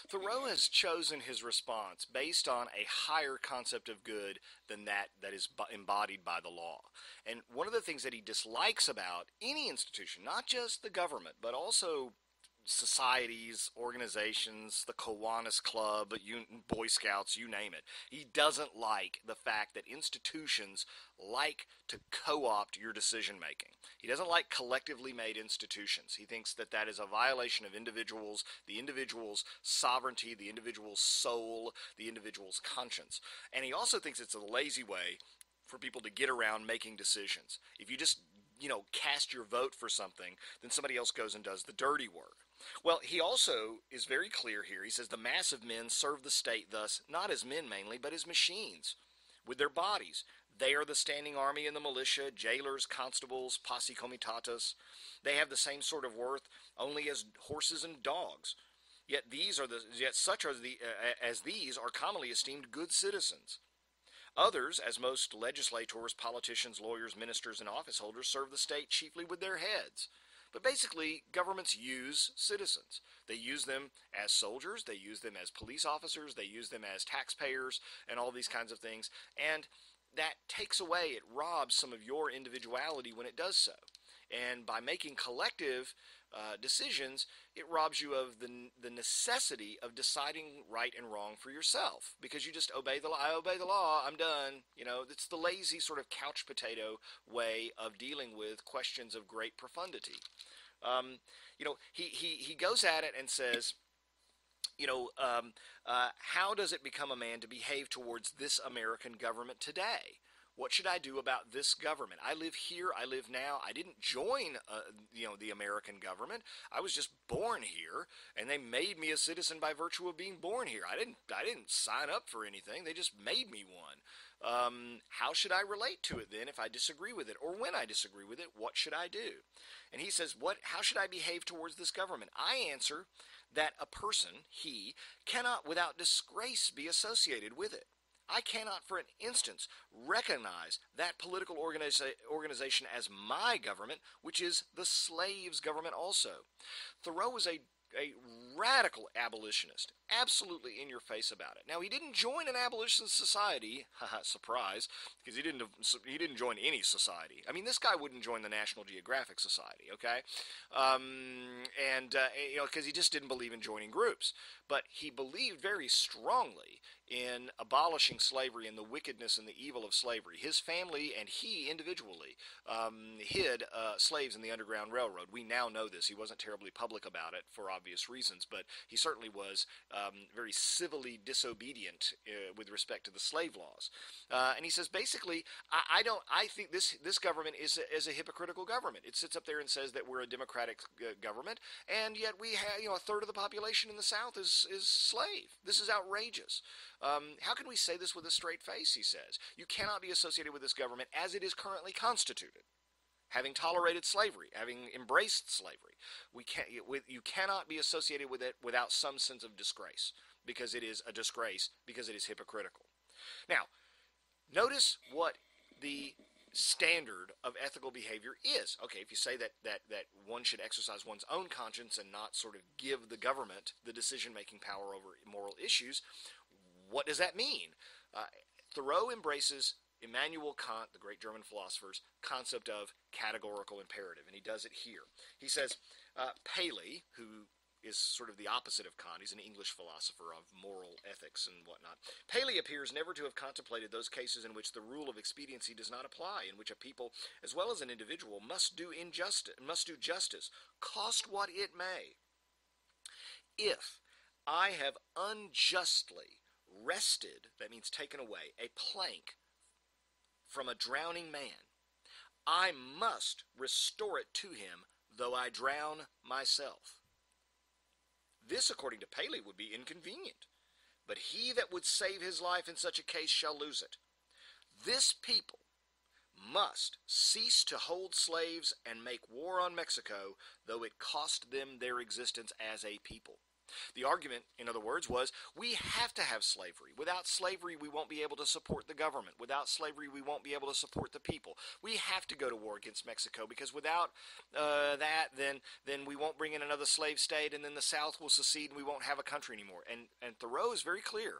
Thoreau has chosen his response based on a higher concept of good than that is embodied by the law. And one of the things that he dislikes about any institution, not just the government, but also societies, organizations, the Kiwanis Club, Boy Scouts, you name it. He doesn't like the fact that institutions like to co-opt your decision making. He doesn't like collectively made institutions. He thinks that that is a violation of individuals, the individual's sovereignty, the individual's soul, the individual's conscience. And he also thinks it's a lazy way for people to get around making decisions. If you just cast your vote for something, then somebody else goes and does the dirty work. Well, he also is very clear here. He says the mass of men serve the state thus not as men mainly, but as machines with their bodies. They are the standing army and the militia, jailers, constables, posse comitatus. They have the same sort of worth only as horses and dogs. Yet such as these are commonly esteemed good citizens. Others, as most legislators, politicians, lawyers, ministers, and office holders, serve the state chiefly with their heads. But basically, governments use citizens. They use them as soldiers, they use them as police officers, they use them as taxpayers, and all these kinds of things. And that takes away, it robs some of your individuality when it does so. And by making collective decisions, it robs you of the necessity of deciding right and wrong for yourself, because you just obey the law. I obey the law, I'm done. It's the lazy sort of couch potato way of dealing with questions of great profundity. He goes at it and says, how does it become a man to behave towards this American government today? What should I do about this government? I live here. I live now. I didn't join, the American government. I was just born here, and they made me a citizen by virtue of being born here. I didn't sign up for anything. They just made me one. How should I relate to it then if I disagree with it, or when I disagree with it? What should I do? And he says, how should I behave towards this government? I answer that a person, he, cannot without disgrace be associated with it. I cannot for an instance recognize that political organization as my government, which is the slave's government also. Thoreau was a radical abolitionist, absolutely in your face about it. Now, he didn't join an abolitionist society, surprise, because he didn't join any society. I mean, this guy wouldn't join the National Geographic Society, okay? Because he just didn't believe in joining groups. But he believed very strongly in abolishing slavery and the wickedness and the evil of slavery. His family and he individually hid slaves in the Underground Railroad. We now know this. He wasn't terribly public about it for obvious reasons, but he certainly was very civilly disobedient with respect to the slave laws. And he says, basically, I think this government is a hypocritical government. It sits up there and says that we're a democratic government, and yet we have, a third of the population in the South is slave. This is outrageous. How can we say this with a straight face, he says. You cannot be associated with this government as it is currently constituted, having tolerated slavery, having embraced slavery. You cannot be associated with it without some sense of disgrace, because it is a disgrace, because it is hypocritical. Now, notice what the standard of ethical behavior is. Okay, if you say that one should exercise one's own conscience and not sort of give the government the decision-making power over moral issues, what does that mean? Thoreau embraces Immanuel Kant, the great German philosopher's concept of categorical imperative, and he does it here. He says, Paley, who is sort of the opposite of Kant, he's an English philosopher of moral ethics and whatnot. Paley appears never to have contemplated those cases in which the rule of expediency does not apply, in which a people, as well as an individual, must do justice, cost what it may. If I have unjustly wrested, that means taken away, a plank from a drowning man, I must restore it to him, though I drown myself. This, according to Paley, would be inconvenient, but he that would save his life in such a case shall lose it. This people must cease to hold slaves and make war on Mexico, though it cost them their existence as a people. The argument, in other words, was we have to have slavery. Without slavery, we won't be able to support the government. Without slavery, we won't be able to support the people. We have to go to war against Mexico because without that, then we won't bring in another slave state, and then the South will secede, and we won't have a country anymore. And Thoreau is very clear.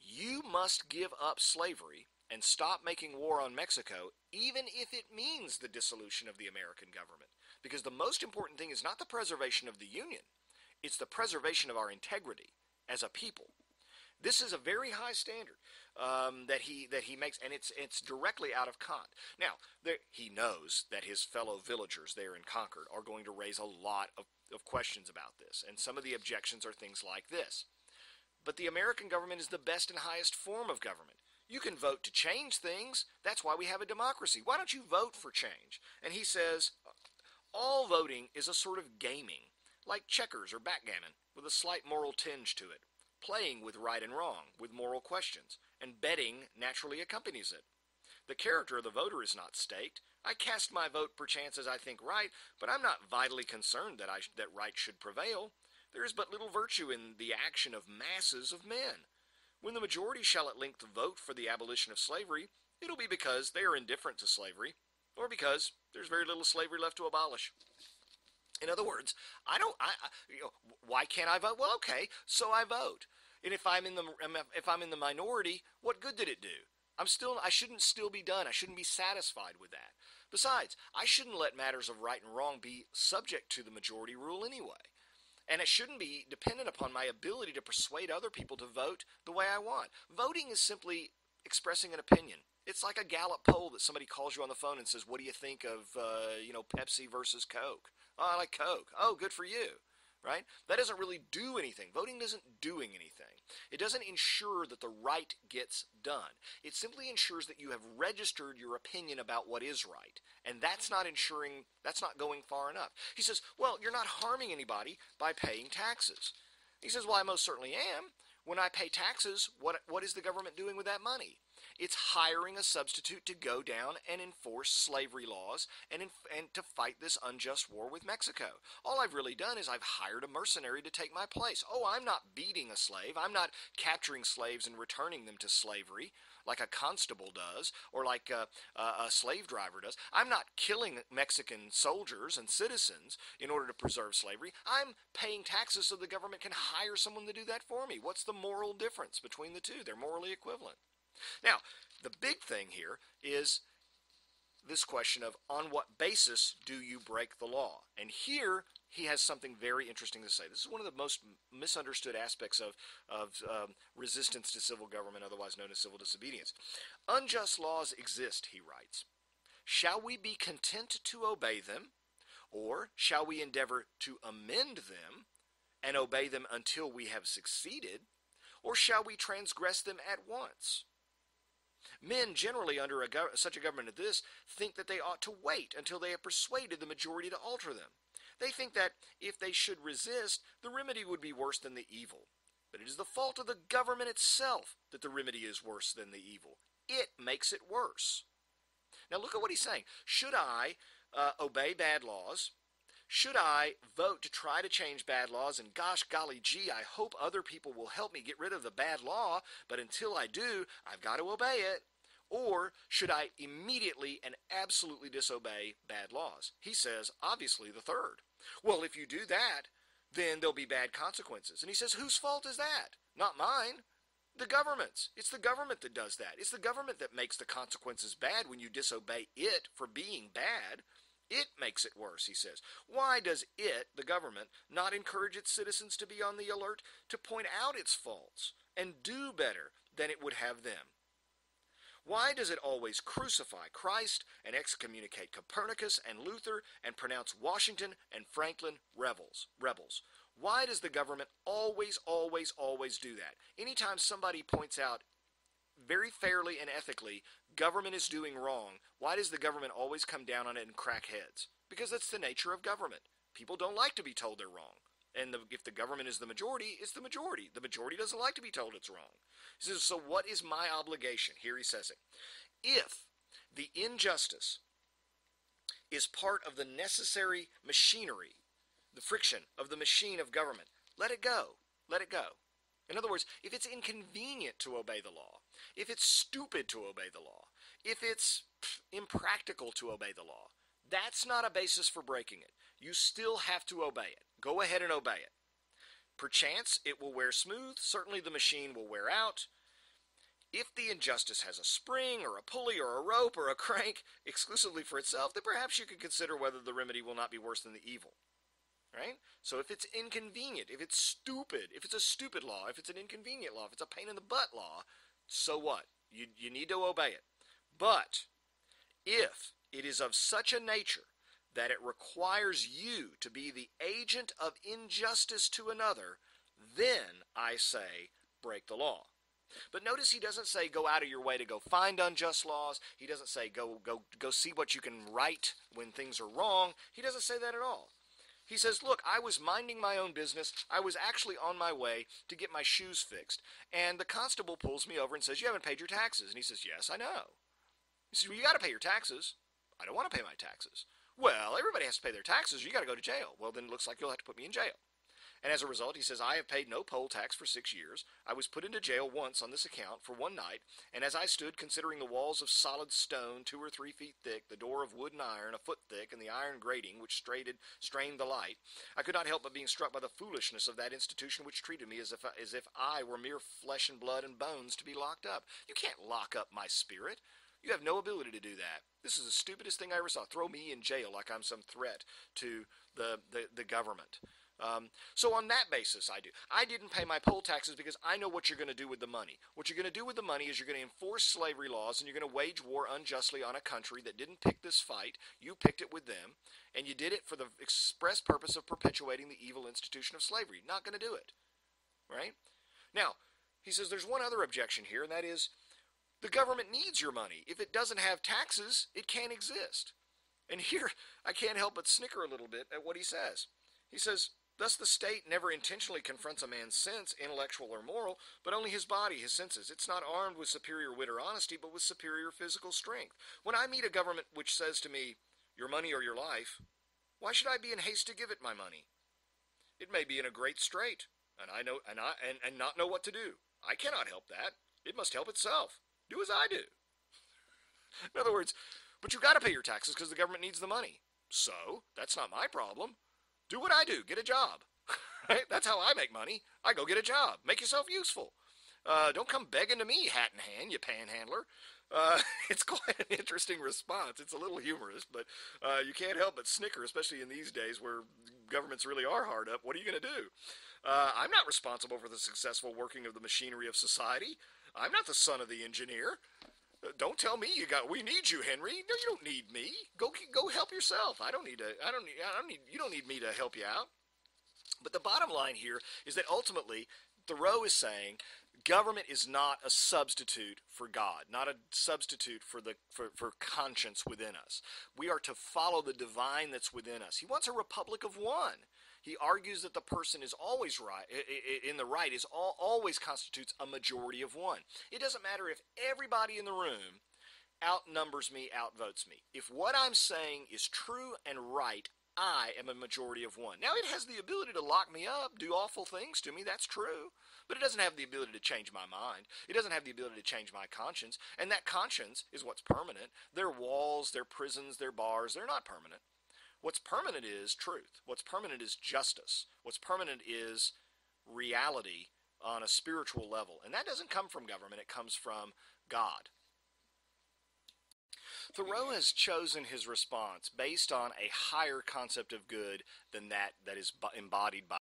You must give up slavery and stop making war on Mexico, even if it means the dissolution of the American government. Because the most important thing is not the preservation of the Union. It's the preservation of our integrity as a people. This is a very high standard that he makes, and it's directly out of Kant. Now, he knows that his fellow villagers there in Concord are going to raise a lot of questions about this, and some of the objections are things like this. But the American government is the best and highest form of government. You can vote to change things. That's why we have a democracy. Why don't you vote for change? And he says, all voting is a sort of gaming, like checkers or backgammon, with a slight moral tinge to it, playing with right and wrong, with moral questions, and betting naturally accompanies it. The character of the voter is not staked. I cast my vote perchance as I think right, but I'm not vitally concerned that right should prevail. There is but little virtue in the action of masses of men. When the majority shall at length vote for the abolition of slavery, it'll be because they are indifferent to slavery, or because there's very little slavery left to abolish. In other words, why can't I vote? Well, okay, so I vote. And if I'm in the minority, what good did it do? I shouldn't still be done. I shouldn't be satisfied with that. Besides, I shouldn't let matters of right and wrong be subject to the majority rule anyway. And it shouldn't be dependent upon my ability to persuade other people to vote the way I want. Voting is simply expressing an opinion. It's like a Gallup poll that somebody calls you on the phone and says, what do you think of, Pepsi versus Coke? Oh, I like Coke. Oh, good for you, right? That doesn't really do anything. Voting isn't doing anything. It doesn't ensure that the right gets done. It simply ensures that you have registered your opinion about what is right. And that's not going far enough. He says, well, you're not harming anybody by paying taxes. He says, well, I most certainly am. When I pay taxes, what is the government doing with that money? It's hiring a substitute to go down and enforce slavery laws and to fight this unjust war with Mexico. All I've really done is I've hired a mercenary to take my place. Oh, I'm not beating a slave. I'm not capturing slaves and returning them to slavery like a constable does or like a slave driver does. I'm not killing Mexican soldiers and citizens in order to preserve slavery. I'm paying taxes so the government can hire someone to do that for me. What's the moral difference between the two? They're morally equivalent. Now, the big thing here is this question of on what basis do you break the law? And here he has something very interesting to say. This is one of the most misunderstood aspects of resistance to civil government, otherwise known as civil disobedience. Unjust laws exist, he writes. Shall we be content to obey them, or shall we endeavor to amend them and obey them until we have succeeded, or shall we transgress them at once? Men generally under such a government as this think that they ought to wait until they have persuaded the majority to alter them. They think that if they should resist, the remedy would be worse than the evil. But it is the fault of the government itself that the remedy is worse than the evil. It makes it worse. Now look at what he's saying. Should I obey bad laws? Should I vote to try to change bad laws? And gosh, golly gee, I hope other people will help me get rid of the bad law, but until I do, I've got to obey it. Or should I immediately and absolutely disobey bad laws? He says, obviously, the third. Well, if you do that, then there'll be bad consequences. And he says, whose fault is that? Not mine. The government's. It's the government that does that. It's the government that makes the consequences bad when you disobey it for being bad. It makes it worse, he says. Why does it, the government, not encourage its citizens to be on the alert to point out its faults and do better than it would have them? Why does it always crucify Christ and excommunicate Copernicus and Luther and pronounce Washington and Franklin rebels? Why does the government always do that? Anytime somebody points out very fairly and ethically government is doing wrong, why does the government always come down on it and crack heads? Because that's the nature of government. People don't like to be told they're wrong. And if the government is the majority, it's the majority. The majority doesn't like to be told it's wrong. He says, so what is my obligation? Here he says it. If the injustice is part of the necessary machinery, the friction of the machine of government, let it go. Let it go. In other words, if it's inconvenient to obey the law, if it's stupid to obey the law, if it's impractical to obey the law, that's not a basis for breaking it. You still have to obey it. Go ahead and obey it. Perchance it will wear smooth. Certainly the machine will wear out. If the injustice has a spring or a pulley or a rope or a crank exclusively for itself, then perhaps you could consider whether the remedy will not be worse than the evil. Right? So if it's inconvenient, if it's stupid, if it's a stupid law, if it's an inconvenient law, if it's a pain in the butt law, so what? You need to obey it. But if it is of such a nature that it requires you to be the agent of injustice to another, then I say break the law. But notice he doesn't say go out of your way to go find unjust laws. He doesn't say go see what you can right when things are wrong. He doesn't say that at all. He says, look, I was minding my own business. I was actually on my way to get my shoes fixed. And the constable pulls me over and says, you haven't paid your taxes. And he says, yes, I know. He says, well, you got to pay your taxes. I don't want to pay my taxes. Well, everybody has to pay their taxes. You got to go to jail. Well, then it looks like you'll have to put me in jail. And as a result, he says, I have paid no poll tax for 6 years. I was put into jail once on this account for one night, and as I stood considering the walls of solid stone 2 or 3 feet thick, the door of wood and iron a foot thick, and the iron grating which strained the light, I could not help but being struck by the foolishness of that institution which treated me as if I were mere flesh and blood and bones to be locked up. You can't lock up my spirit. You have no ability to do that. This is the stupidest thing I ever saw. Throw me in jail like I'm some threat to the government. So on that basis, I didn't pay my poll taxes because I know what you're going to do with the money. What you're going to do with the money is you're going to enforce slavery laws and you're going to wage war unjustly on a country that didn't pick this fight. You picked it with them, and you did it for the express purpose of perpetuating the evil institution of slavery. Not going to do it. Right? Now, he says there's one other objection here, and that is the government needs your money. If it doesn't have taxes, it can't exist. And here, I can't help but snicker a little bit at what he says. He says, thus the state never intentionally confronts a man's sense, intellectual or moral, but only his body, his senses. It's not armed with superior wit or honesty, but with superior physical strength. When I meet a government which says to me, your money or your life, why should I be in haste to give it my money? It may be in a great strait, and not know what to do. I cannot help that. It must help itself. Do as I do. In other words, but you got to pay your taxes because the government needs the money. So, that's not my problem. Do what I do. Get a job. Right? That's how I make money. I go get a job. Make yourself useful. Don't come begging to me, hat in hand, you panhandler. It's quite an interesting response. It's a little humorous, but you can't help but snicker, especially in these days where governments really are hard up. What are you going to do? I'm not responsible for the successful working of the machinery of society. I'm not the son of the engineer. Don't tell me we need you, Henry. No, you don't need me. Go help yourself. You don't need me to help you out. But the bottom line here is that ultimately, Thoreau is saying government is not a substitute for God, not a substitute for conscience within us. We are to follow the divine that's within us. He wants a republic of one. He argues that the person is always right, in the right, always constitutes a majority of one. It doesn't matter if everybody in the room outnumbers me, outvotes me. If what I'm saying is true and right, I am a majority of one. Now, it has the ability to lock me up, do awful things to me, that's true. But it doesn't have the ability to change my mind. It doesn't have the ability to change my conscience. And that conscience is what's permanent. Their walls, their prisons, their bars, they're not permanent. What's permanent is truth. What's permanent is justice. What's permanent is reality on a spiritual level. And that doesn't come from government. It comes from God. Thoreau has chosen his response based on a higher concept of good than that is embodied by